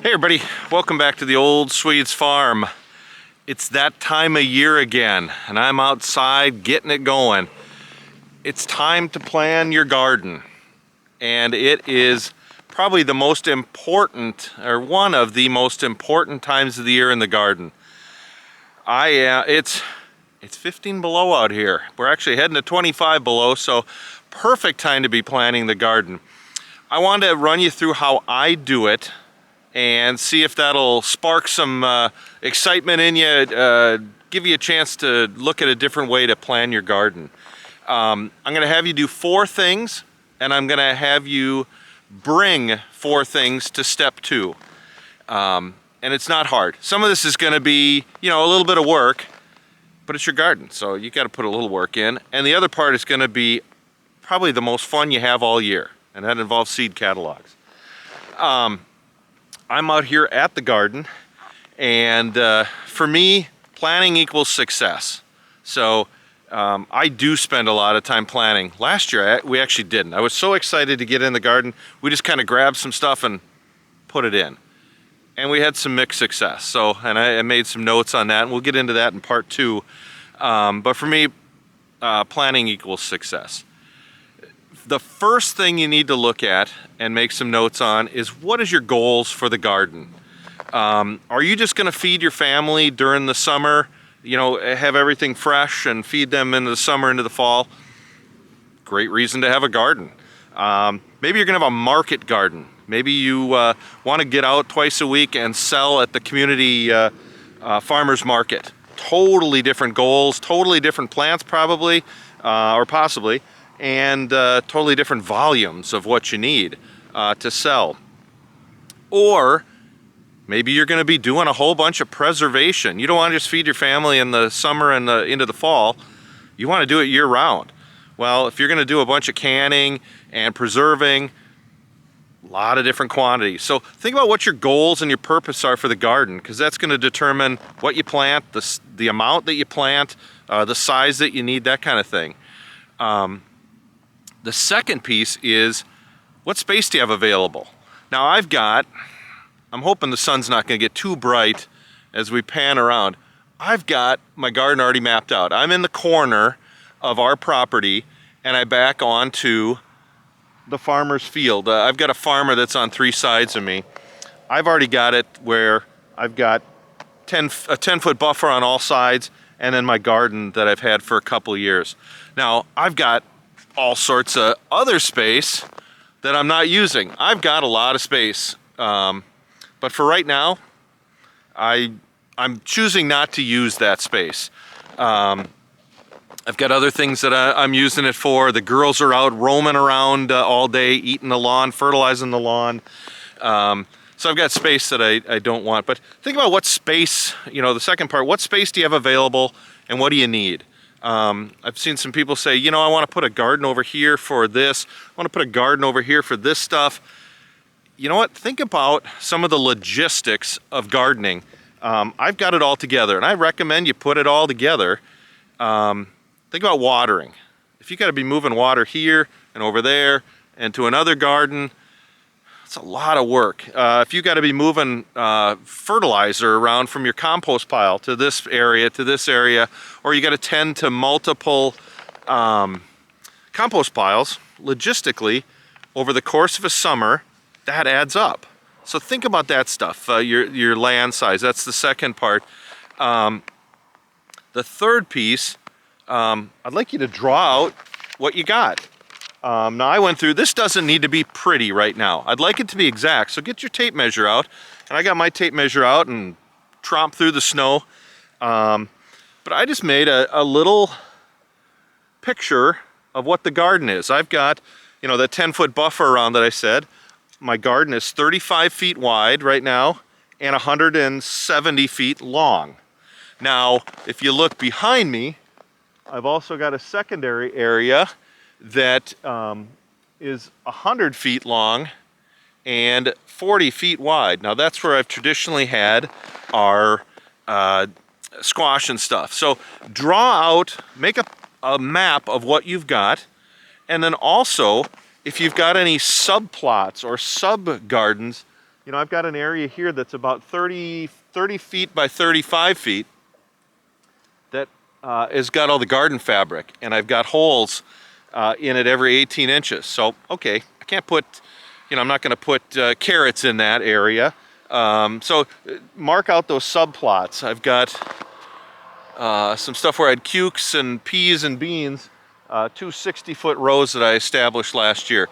Hey everybody, welcome back to the Old Swedes Farm. It's that time of year again, and I'm outside getting it going. It's time to plan your garden, and it is probably the most important, or one of the most important times of the year in the garden. It's 15 below out here. We're actually heading to 25 below, so perfect time to be planting the garden. I wanted to run you through how I do it and see if that'll spark some excitement in you, give you a chance to look at a different way to plan your garden. I'm going to have you do 4 things, and I'm going to have you bring 4 things to step 2. And it's not hard. Some of this is going to be, a little bit of work, but it's your garden, so you got to put a little work in. And the other part is going to be probably the most fun you have all year, and that involves seed catalogs. I'm out here at the garden, and for me, planning equals success. So I do spend a lot of time planning. Last year, we actually didn't. I was so excited to get in the garden, we just kind of grabbed some stuff and put it in. And we had some mixed success. So, and I made some notes on that, and we'll get into that in part 2. But for me, planning equals success. The first thing you need to look at and make some notes on is, what is your goals for the garden? Are you just going to feed your family during the summer, have everything fresh and feed them into the summer, into the fall? Great reason to have a garden. Maybe you're going to have a market garden. Maybe you want to get out twice a week and sell at the community farmers market. Totally different goals, totally different plants probably, or possibly, and totally different volumes of what you need to sell. Or maybe you're going to be doing a whole bunch of preservation. You don't want to just feed your family in the summer and into the fall. You want to do it year round. Well, if you're going to do a bunch of canning and preserving, a lot of different quantities. So think about what your goals and your purpose are for the garden, because that's going to determine what you plant, the amount that you plant, the size that you need, that kind of thing. The second piece is, what space do you have available? Now I'm hoping the sun's not going to get too bright as we pan around. I've got my garden already mapped out. I'm in the corner of our property, and I back onto the farmer's field. I've got a farmer that's on 3 sides of me. I've already got it where I've got a 10-foot buffer on all sides, and then my garden that I've had for a couple of years. Now, I've got all sorts of other space that I'm not using. I've got a lot of space, but for right now, I'm choosing not to use that space. I've got other things that I'm using it for. The girls are out roaming around all day, eating the lawn, fertilizing the lawn. So I've got space that I don't want. But think about what space, the second part, what space do you have available and what do you need? I've seen some people say, I want to put a garden over here for this. I want to put a garden over here for this stuff. You know what? Think about some of the logistics of gardening. I've got it all together, and I recommend you put it all together. Think about watering. If you got to be moving water here and over there and to another garden, it's a lot of work. If you got to be moving fertilizer around from your compost pile to this area, or you got to tend to multiple compost piles, logistically, over the course of a summer, that adds up. So think about that stuff, your land size. That's the second part. The third piece, I'd like you to draw out what you got. Now I went through, this doesn't need to be pretty right now. I'd like it to be exact, so get your tape measure out. And I got my tape measure out and tromped through the snow. But I just made a little picture of what the garden is. I've got, that 10-foot buffer around that I said. My garden is 35 feet wide right now and 170 feet long. Now, if you look behind me, I've also got a secondary area that is 100 feet long and 40 feet wide. Now that's where I've traditionally had our squash and stuff. So draw out, make a map of what you've got, and then also if you've got any subplots or sub gardens, You know, I've got an area here that's about 30 feet by 35 feet that has got all the garden fabric, and I've got holes in it every 18 inches. So, okay, I can't put, you know, I'm not going to put carrots in that area. So mark out those subplots. I've got some stuff where I had cukes and peas and beans, two 60-foot rows that I established last year.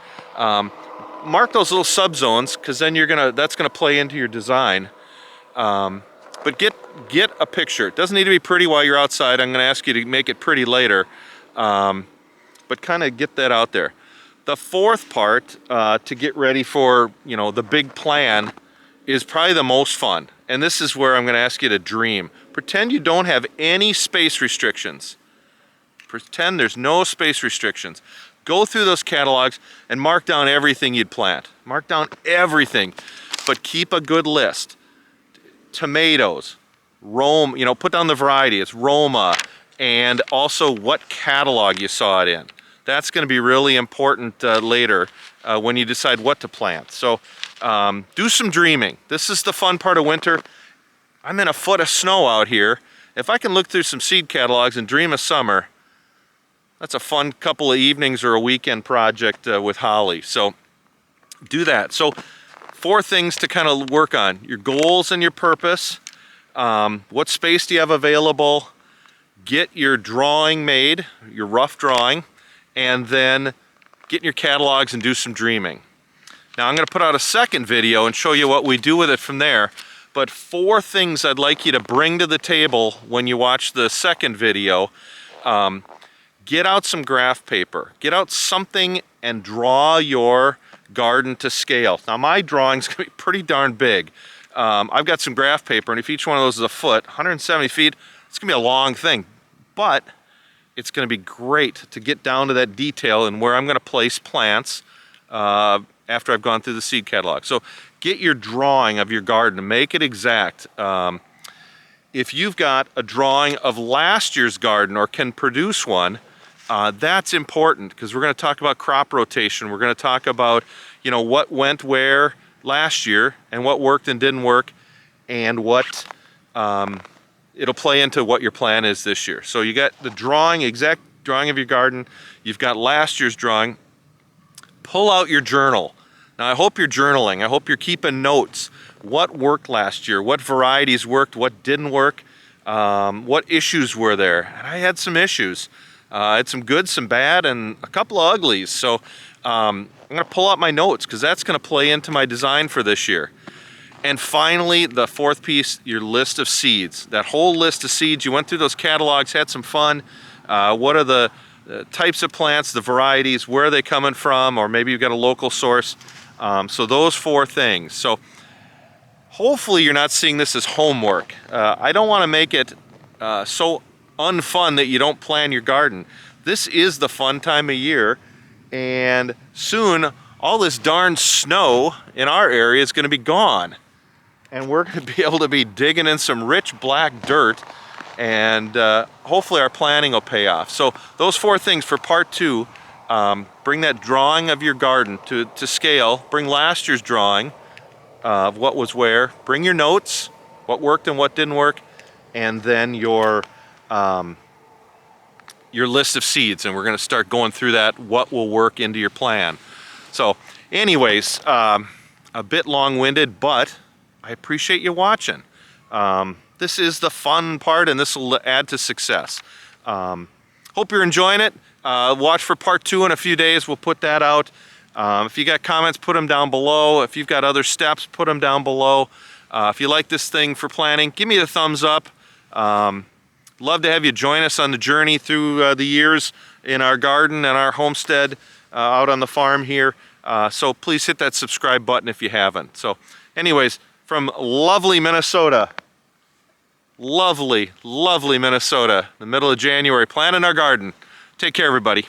Mark those little subzones, because then that's gonna play into your design. But get a picture. It doesn't need to be pretty while you're outside. I'm gonna ask you to make it pretty later, but kind of get that out there. The fourth part to get ready for, you know, the big plan is probably the most fun. And this is where I'm gonna ask you to dream. Pretend you don't have any space restrictions. Pretend there's no space restrictions. Go through those catalogs and mark down everything you'd plant. Mark down everything, but keep a good list. Tomatoes, Roma, you know, put down the variety, it's Roma, and also what catalog you saw it in. That's gonna be really important later when you decide what to plant. So do some dreaming. This is the fun part of winter. I'm in a foot of snow out here. If I can look through some seed catalogs and dream of summer, that's a fun couple of evenings or a weekend project with Holly. So do that. So 4 things to kind of work on: your goals and your purpose. What space do you have available? Get your drawing made, your rough drawing, and then get in your catalogs and do some dreaming. Now I'm going to put out a second video and show you what we do with it from there. But 4 things I'd like you to bring to the table when you watch the second video. Get out some graph paper. Get out something and draw your garden to scale. Now my drawing's gonna be pretty darn big. I've got some graph paper, and if each one of those is a foot, 170 feet, it's gonna be a long thing. But it's gonna be great to get down to that detail and where I'm gonna place plants after I've gone through the seed catalog. So get your drawing of your garden, make it exact. If you've got a drawing of last year's garden or can produce one, that's important, because we're going to talk about crop rotation. We're going to talk about, you know, what went where last year and what worked and didn't work, and what it'll play into what your plan is this year. So you got the drawing, exact drawing of your garden. You've got last year's drawing. Pull out your journal. Now I hope you're journaling. I hope you're keeping notes. What worked last year? What varieties worked? What didn't work? What issues were there? And I had some issues. I had some good, some bad, and a couple of uglies. So I'm going to pull out my notes, because that's going to play into my design for this year. And finally, the 4th piece, your list of seeds. That whole list of seeds, you went through those catalogs, had some fun. What are the types of plants, the varieties, where are they coming from, or maybe you've got a local source. So those 4 things. So hopefully you're not seeing this as homework. I don't want to make it so unfun that you don't plan your garden. This is the fun time of year, and soon all this darn snow in our area is going to be gone, and we're going to be able to be digging in some rich black dirt, and hopefully our planning will pay off. So those 4 things for part 2. Bring that drawing of your garden to scale. Bring last year's drawing of what was where. Bring your notes, what worked and what didn't work, and then your list of seeds. And we're going to start going through that, what will work into your plan. So anyways, a bit long-winded, but I appreciate you watching. This is the fun part, and this will add to success. Hope you're enjoying it. Watch for part 2 in a few days. We'll put that out. If you got comments, put them down below. If you've got other steps, put them down below. If you like this thing for planning, give me the thumbs up. Love to have you join us on the journey through the years in our garden and our homestead out on the farm here. So please hit that subscribe button if you haven't. So anyways, from lovely Minnesota, lovely, lovely Minnesota, the middle of January, planting our garden. Take care, everybody.